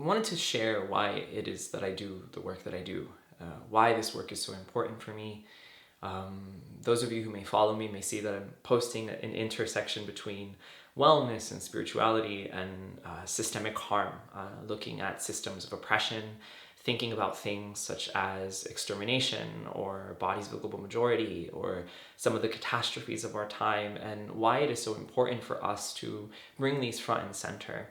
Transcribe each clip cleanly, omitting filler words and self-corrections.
wanted to share why it is that I do the work that I do, why this work is so important for me. Those of you who may follow me may see that I'm posting an intersection between wellness and spirituality and systemic harm, looking at systems of oppression, thinking about things such as extermination or bodies of the global majority or some of the catastrophes of our time, and why it is so important for us to bring these front and center.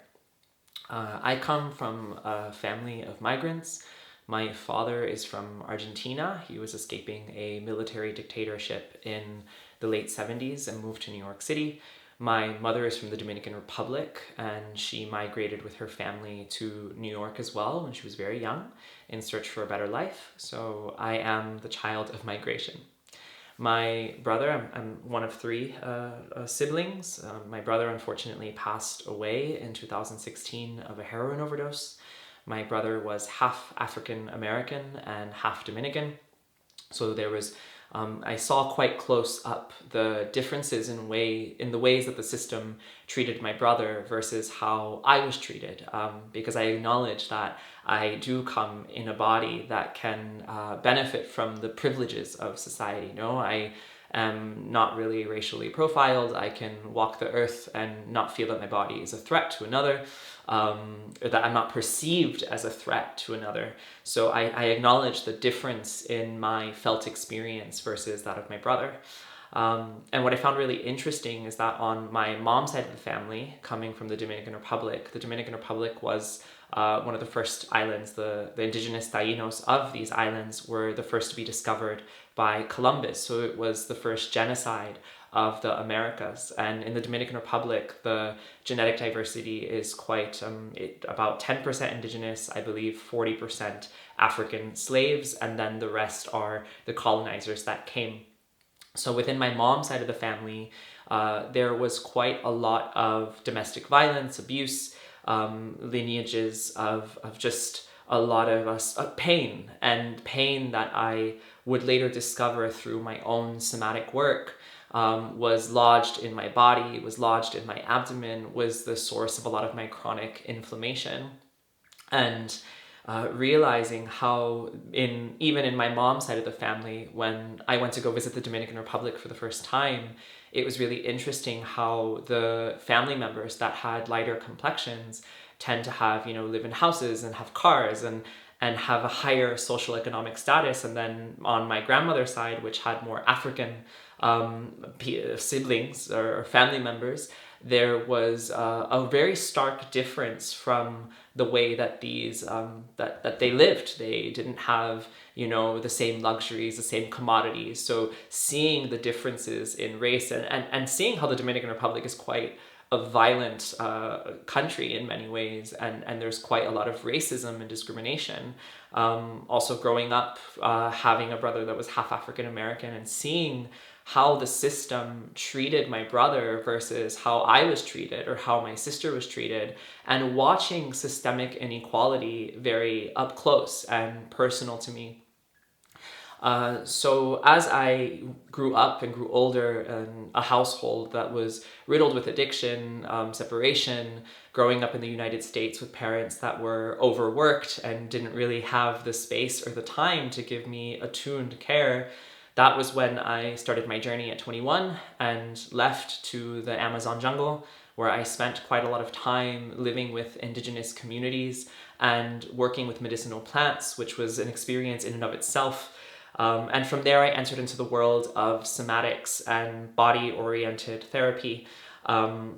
I come from a family of migrants. My father is from Argentina. He was escaping a military dictatorship in the late 70s and moved to New York City. My mother is from the Dominican Republic, and she migrated with her family to New York as well when she was very young in search for a better life. So I am the child of migration. My brother, I'm one of three siblings. My brother unfortunately passed away in 2016 of a heroin overdose. My brother was half African American and half Dominican. So there was, I saw quite close up the differences in the ways that the system treated my brother versus how I was treated, because I acknowledge that I do come in a body that can benefit from the privileges of society. No, I am not really racially profiled. I can walk the earth and not feel that my body is a threat to another, or that I'm not perceived as a threat to another. So I acknowledge the difference in my felt experience versus that of my brother. And what I found really interesting is that on my mom's side of the family, coming from the Dominican Republic was one of the first islands. The indigenous Tainos of these islands were the first to be discovered by Columbus. So it was the first genocide of the Americas. And in the Dominican Republic, the genetic diversity is quite, about 10% indigenous, I believe 40% African slaves, and then the rest are the colonizers that came. So within my mom's side of the family, there was quite a lot of domestic violence, abuse, lineages of just a lot of pain, and pain that I would later discover through my own somatic work was lodged in my body, was lodged in my abdomen, was the source of a lot of my chronic inflammation. And realizing how even in my mom's side of the family, when I went to go visit the Dominican Republic for the first time, it was really interesting how the family members that had lighter complexions tend to have, live in houses and have cars and have a higher social economic status. And then on my grandmother's side, which had more African siblings or family members, there was a very stark difference from the way that these that they lived. They didn't have the same luxuries, the same commodities. So seeing the differences in race and seeing how the Dominican Republic is quite a violent country in many ways, and there's quite a lot of racism and discrimination. Also growing up, having a brother that was half African American and seeing how the system treated my brother versus how I was treated or how my sister was treated, and watching systemic inequality very up close and personal to me. So as I grew up and grew older in a household that was riddled with addiction, separation, growing up in the United States with parents that were overworked and didn't really have the space or the time to give me attuned care, that was when I started my journey at 21 and left to the Amazon jungle, where I spent quite a lot of time living with indigenous communities and working with medicinal plants, which was an experience in and of itself. And from there, I entered into the world of somatics and body-oriented therapy,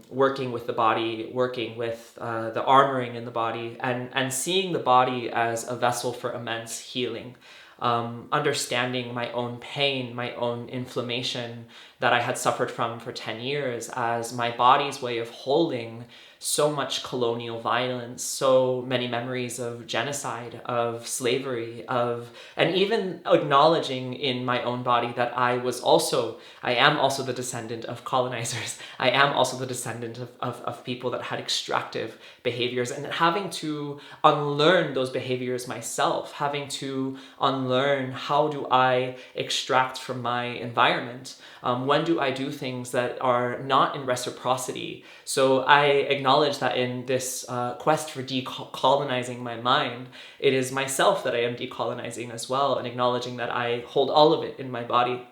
working with the body, working with the armoring in the body, and seeing the body as a vessel for immense healing. Understanding my own pain, my own inflammation that I had suffered from for 10 years as my body's way of holding so much colonial violence, so many memories of genocide, of slavery, and even acknowledging in my own body that I am also the descendant of colonizers. I am also the descendant of people that had extractive behaviors, and having to unlearn those behaviors myself, having to unlearn how do I extract from my environment. When do I do things that are not in reciprocity? So I acknowledge acknowledge that in this quest for decolonizing my mind, it is myself that I am decolonizing as well, and acknowledging that I hold all of it in my body.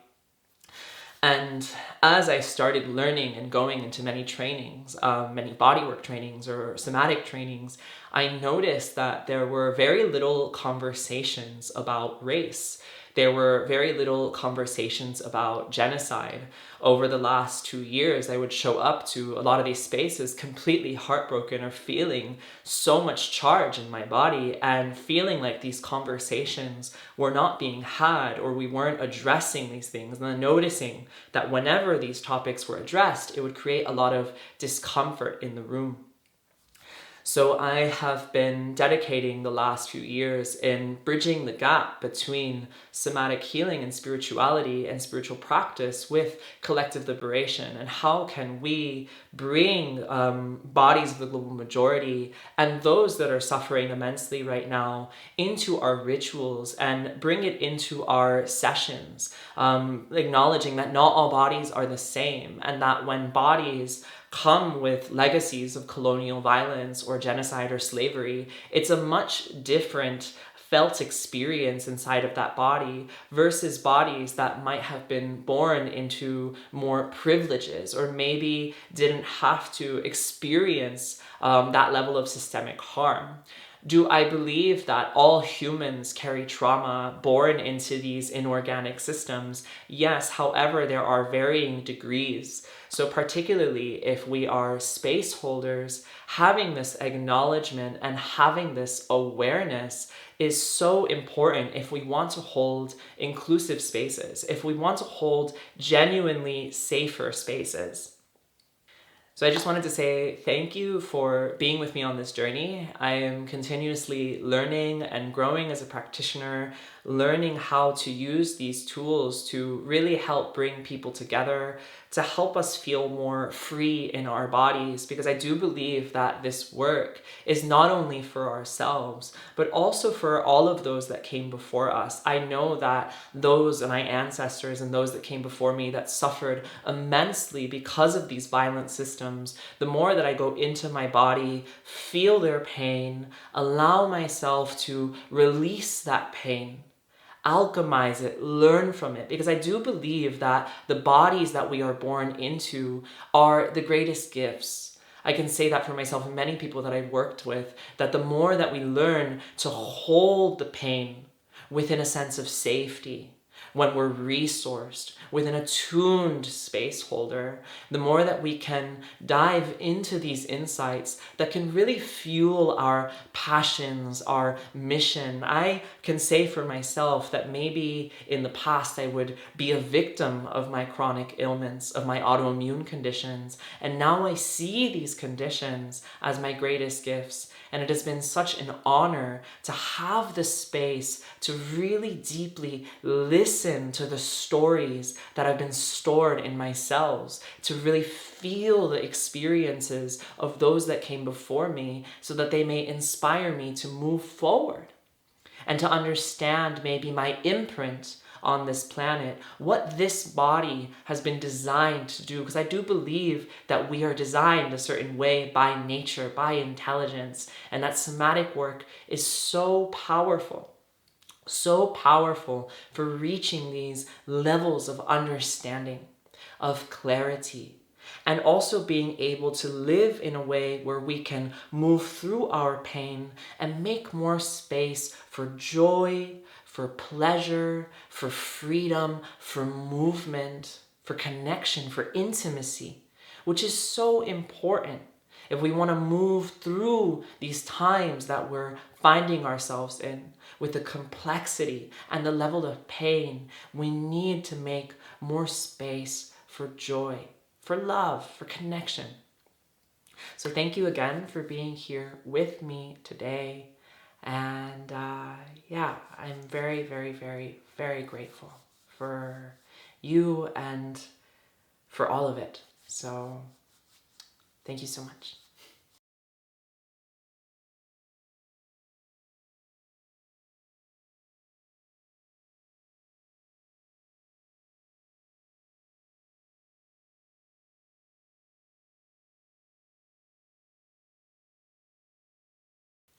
And as I started learning and going into many trainings, many bodywork trainings or somatic trainings, I noticed that there were very little conversations about race. There were very little conversations about genocide. Over the last 2 years, I would show up to a lot of these spaces completely heartbroken or feeling so much charge in my body and feeling like these conversations were not being had, or we weren't addressing these things, and then noticing that whenever these topics were addressed, it would create a lot of discomfort in the room. So I have been dedicating the last few years in bridging the gap between somatic healing and spiritual practice with collective liberation, and how can we bring bodies of the global majority and those that are suffering immensely right now into our rituals and bring it into our sessions, acknowledging that not all bodies are the same, and that when bodies come with legacies of colonial violence or genocide or slavery, it's a much different felt experience inside of that body versus bodies that might have been born into more privileges, or maybe didn't have to experience that level of systemic harm. Do I believe that all humans carry trauma born into these inorganic systems? Yes, however, there are varying degrees. So particularly if we are space holders, having this acknowledgement and having this awareness is so important if we want to hold inclusive spaces, if we want to hold genuinely safer spaces. So I just wanted to say thank you for being with me on this journey. I am continuously learning and growing as a practitioner, learning how to use these tools to really help bring people together, to help us feel more free in our bodies, because I do believe that this work is not only for ourselves, but also for all of those that came before us. I know that those, my ancestors and those that came before me, that suffered immensely because of these violent systems, the more that I go into my body, feel their pain, allow myself to release that pain, alchemize it, learn from it, because I do believe that the bodies that we are born into are the greatest gifts. I can say that for myself and many people that I've worked with, that the more that we learn to hold the pain within a sense of safety, when we're resourced with an attuned space holder, the more that we can dive into these insights that can really fuel our passions, our mission. I can say for myself that maybe in the past I would be a victim of my chronic ailments, of my autoimmune conditions, and now I see these conditions as my greatest gifts. And it has been such an honor to have the space to really deeply listen to the stories that have been stored in my cells, to really feel the experiences of those that came before me so that they may inspire me to move forward and to understand maybe my imprint on this planet, what this body has been designed to do. Because I do believe that we are designed a certain way by nature, by intelligence, and that somatic work is so powerful for reaching these levels of understanding, of clarity, and also being able to live in a way where we can move through our pain and make more space for joy, for pleasure, for freedom, for movement, for connection, for intimacy, which is so important. If we want to move through these times that we're finding ourselves in with the complexity and the level of pain, we need to make more space for joy, for love, for connection. So thank you again for being here with me today. And yeah, I'm very, very, very, very grateful for you and for all of it. So thank you so much.